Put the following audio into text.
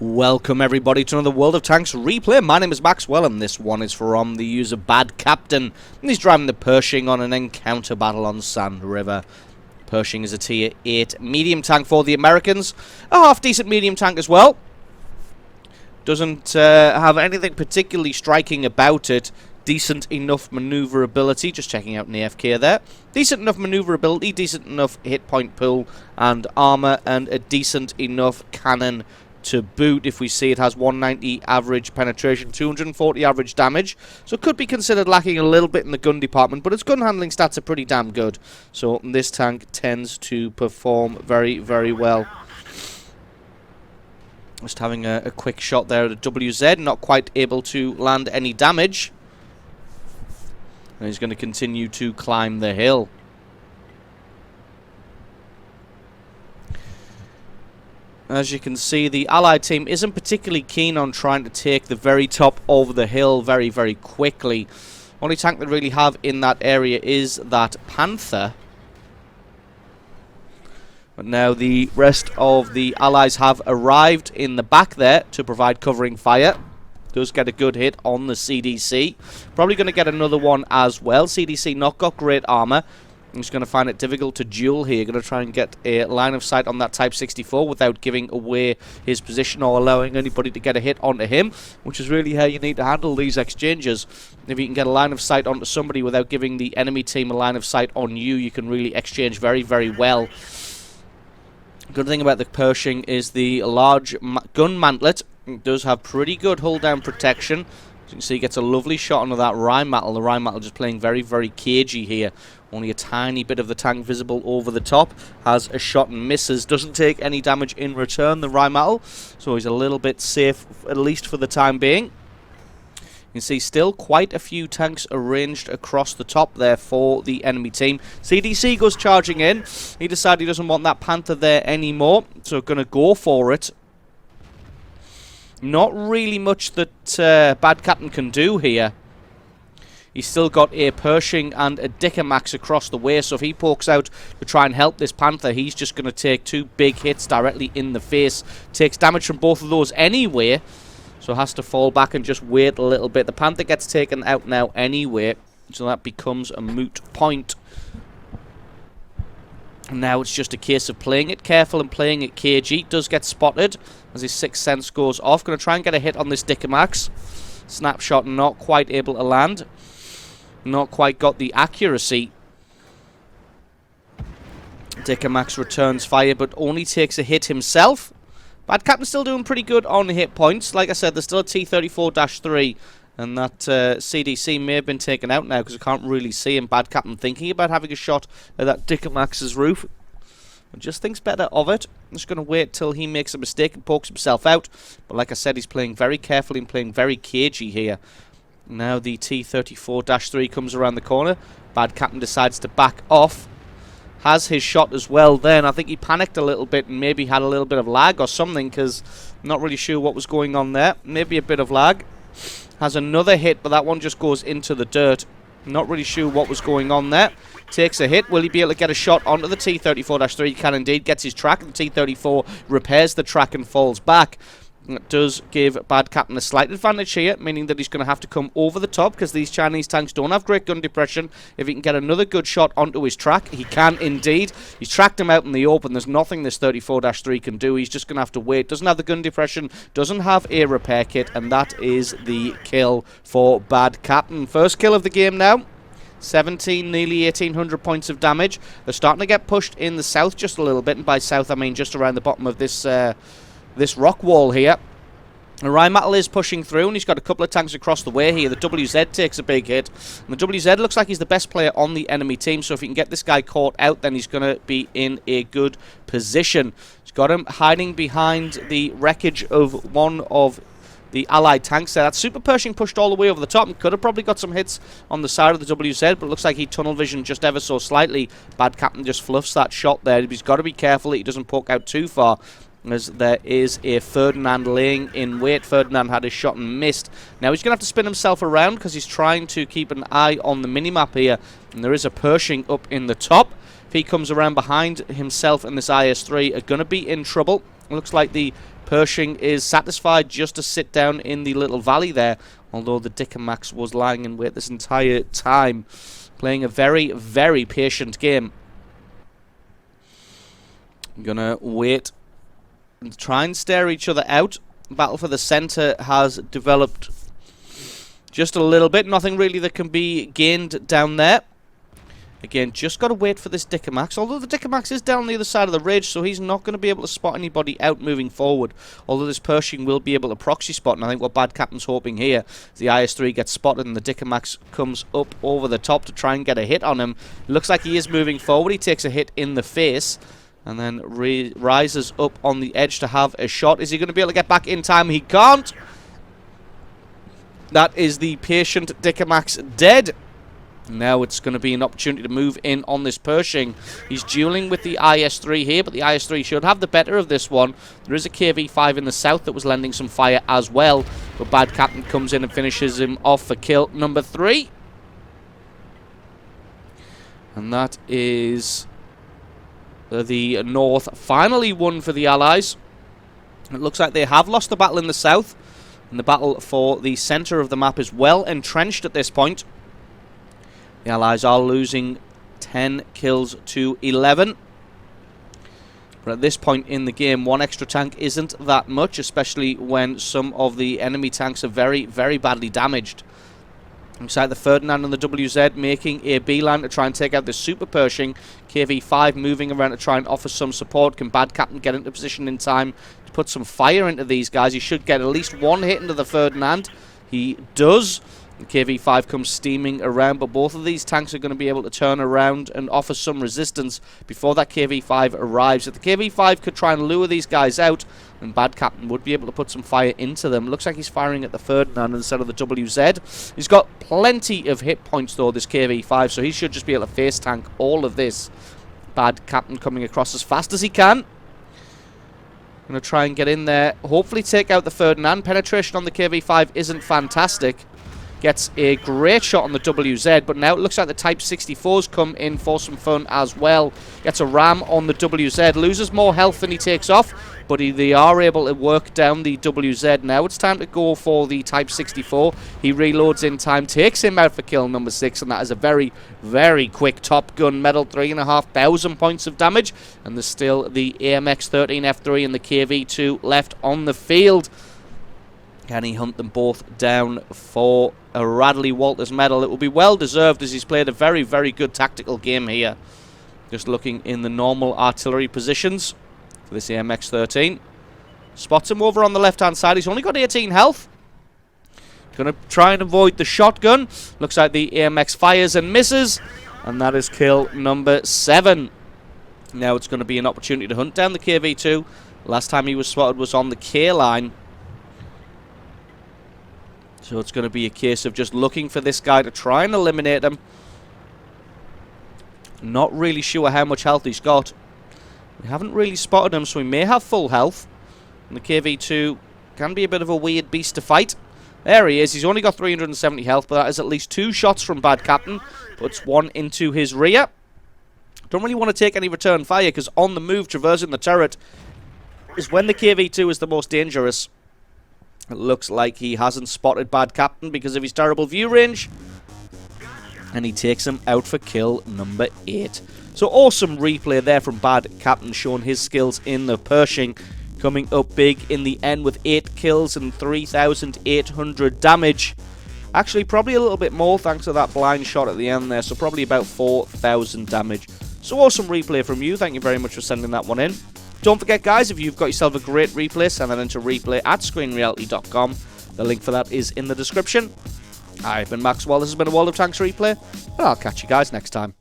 Welcome everybody to another World of Tanks replay. My name is Maxwell and this one is from the user Bad Captain. And he's driving the Pershing on an encounter battle on Sand River. Pershing is a tier 8 medium tank for the Americans. A half decent medium tank as well. Doesn't have anything particularly striking about it. Decent enough maneuverability, just checking out an AFK there. Decent enough maneuverability, decent enough hit point pool and armor, and a decent enough cannon to boot. If we see, it has 190 average penetration, 240 average damage, so it could be considered lacking a little bit in the gun department, but its gun handling stats are pretty damn good, so this tank tends to perform very, very well. Just having a quick shot there at a WZ, not quite able to land any damage, and he's going to continue to climb the hill. As you can see, the Allied team isn't particularly keen on trying to take the very top of the hill very, very quickly. Only tank they really have in that area is that Panther. But now the rest of the Allies have arrived in the back there to provide covering fire. Does get a good hit on the CDC. Probably going to get another one as well. CDC not got great armor. He's going to find it difficult to duel here. Going to try and get a line of sight on that Type 64 without giving away his position or allowing anybody to get a hit onto him, which is really how you need to handle these exchanges. If you can get a line of sight onto somebody without giving the enemy team a line of sight on you, you can really exchange very, very well. Good thing about the Pershing is the large gun mantlet. It does have pretty good hull down protection. As you can see, he gets a lovely shot onto that Rheinmetall. The Rheinmetall just playing very, very cagey here. Only a tiny bit of the tank visible over the top. Has a shot and misses. Doesn't take any damage in return, the Rheinmetall. So he's a little bit safe, at least for the time being. You can see still quite a few tanks arranged across the top there for the enemy team. CDC goes charging in. He decided he doesn't want that Panther there anymore. So going to go for it. Not really much that Bad Captain can do here. He's still got a Pershing and a Dickermax across the way, so if he pokes out to try and help this Panther, he's just going to take two big hits directly in the face. Takes damage from both of those anyway, so has to fall back and just wait a little bit. The Panther gets taken out now anyway, so that becomes a moot point. Now it's just a case of playing it careful and playing it cagey. Does get spotted as his sixth sense goes off. Going to try and get a hit on this Dickermax. Snapshot not quite able to land. Not quite got the accuracy. Dickermax returns fire, but only takes a hit himself. Bad Captain's still doing pretty good on the hit points. Like I said, there's still a T-34-3, and that CDC may have been taken out now because I can't really see him. Bad Captain thinking about having a shot at that Dickermax's roof. Just thinks better of it. I'm just going to wait till he makes a mistake and pokes himself out. But like I said, he's playing very carefully and playing very cagey here. Now the T-34-3 comes around the corner. Bad Captain decides to back off. Has his shot as well then. I think he panicked a little bit and maybe had a little bit of lag or something, because I'm not really sure what was going on there. Maybe a bit of lag. Has another hit, but that one just goes into the dirt. Not really sure what was going on there. Takes a hit. Will he be able to get a shot onto the T-34-3? He can indeed. Gets his track. The T-34 repairs the track and falls back. It does give Bad Captain a slight advantage here, meaning that he's going to have to come over the top because these Chinese tanks don't have great gun depression. If he can get another good shot onto his track, he can indeed. He's tracked him out in the open. There's nothing this 34-3 can do. He's just going to have to wait. Doesn't have the gun depression, doesn't have a repair kit, and that is the kill for Bad Captain. First kill of the game now. 17, nearly 1,800 points of damage. They're starting to get pushed in the south just a little bit, and by south I mean just around the bottom of this this rock wall here. The Rheinmetall is pushing through, and he's got a couple of tanks across the way here. The WZ takes a big hit, and the WZ looks like he's the best player on the enemy team, so if he can get this guy caught out, then he's going to be in a good position. He's got him hiding behind the wreckage of one of the Allied tanks there. That Super Pershing pushed all the way over the top and could have probably got some hits on the side of the WZ, but it looks like he tunnel visioned just ever so slightly. Bad Captain just fluffs that shot there. He's got to be careful that he doesn't poke out too far, as there is a Ferdinand laying in wait. Ferdinand had his shot and missed. Now he's going to have to spin himself around because he's trying to keep an eye on the minimap here. And there is a Pershing up in the top. If he comes around behind himself and this IS-3 are going to be in trouble. It looks like the Pershing is satisfied just to sit down in the little valley there, although the Dicker Max was lying in wait this entire time, playing a very, very patient game. I'm going to wait and try and stare each other out. Battle for the centre has developed just a little bit. Nothing really that can be gained down there. Again, just got to wait for this Dicker Max. Although the Dicker Max is down the other side of the ridge, so he's not going to be able to spot anybody out moving forward. Although this Pershing will be able to proxy spot, and I think what Bad Captain's hoping here is the IS-3 gets spotted and the Dicker Max comes up over the top to try and get a hit on him. It looks like he is moving forward. He takes a hit in the face and then rises up on the edge to have a shot. Is he going to be able to get back in time? He can't. That is the patient Dicker Max dead. Now it's going to be an opportunity to move in on this Pershing. He's dueling with the IS-3 here, but the IS-3 should have the better of this one. There is a KV-5 in the south that was lending some fire as well, but Bad Captain comes in and finishes him off for kill number 3. And that is the north finally won for the Allies. It looks like they have lost the battle in the south, and the battle for the centre of the map is well entrenched at this point. The Allies are losing 10 kills to 11. But at this point in the game, one extra tank isn't that much, especially when some of the enemy tanks are very, very badly damaged. Inside the Ferdinand and the WZ making a beeline to try and take out the Super Pershing. KV-5 moving around to try and offer some support. Can Bad Captain get into position in time to put some fire into these guys? He should get at least one hit into the Ferdinand. He does. The KV-5 comes steaming around, but both of these tanks are going to be able to turn around and offer some resistance before that KV-5 arrives. If the KV-5 could try and lure these guys out, then Bad Captain would be able to put some fire into them. Looks like he's firing at the Ferdinand instead of the WZ. He's got plenty of hit points though, this KV-5, so he should just be able to face tank all of this. Bad Captain coming across as fast as he can. Going to try and get in there, hopefully take out the Ferdinand. Penetration on the KV-5 isn't fantastic. Gets a great shot on the WZ, but now it looks like the Type 64s come in for some fun as well. Gets a ram on the WZ, loses more health than he takes off, but they are able to work down the WZ now. It's time to go for the Type 64. He reloads in time, takes him out for kill number 6, and that is a very, very quick Top Gun medal, 3,500 points of damage, and there's still the AMX-13F3 and the KV-2 left on the field. Can he hunt them both down for a Radley Walters medal? It will be well deserved as he's played a very, very good tactical game here. Just looking in the normal artillery positions for this AMX-13. Spots him over on the left-hand side. He's only got 18 health. Going to try and avoid the shotgun. Looks like the AMX fires and misses. And that is kill number 7. Now it's going to be an opportunity to hunt down the KV-2. Last time he was spotted was on the K line. So it's going to be a case of just looking for this guy to try and eliminate him. Not really sure how much health he's got. We haven't really spotted him, so he may have full health. And the KV-2 can be a bit of a weird beast to fight. There he is. He's only got 370 health, but that is at least 2 shots from Bad Captain. Puts one into his rear. Don't really want to take any return fire, because on the move, traversing the turret, is when the KV-2 is the most dangerous. It looks like he hasn't spotted Bad Captain because of his terrible view range. And he takes him out for kill number 8. So awesome replay there from Bad Captain, showing his skills in the Pershing. Coming up big in the end with 8 kills and 3,800 damage. Actually, probably a little bit more thanks to that blind shot at the end there. So probably about 4,000 damage. So awesome replay from you. Thank you very much for sending that one in. Don't forget, guys, if you've got yourself a great replay, send that into replay@screenreality.com. The link for that is in the description. I've been Maxwell. This has been a World of Tanks replay, and I'll catch you guys next time.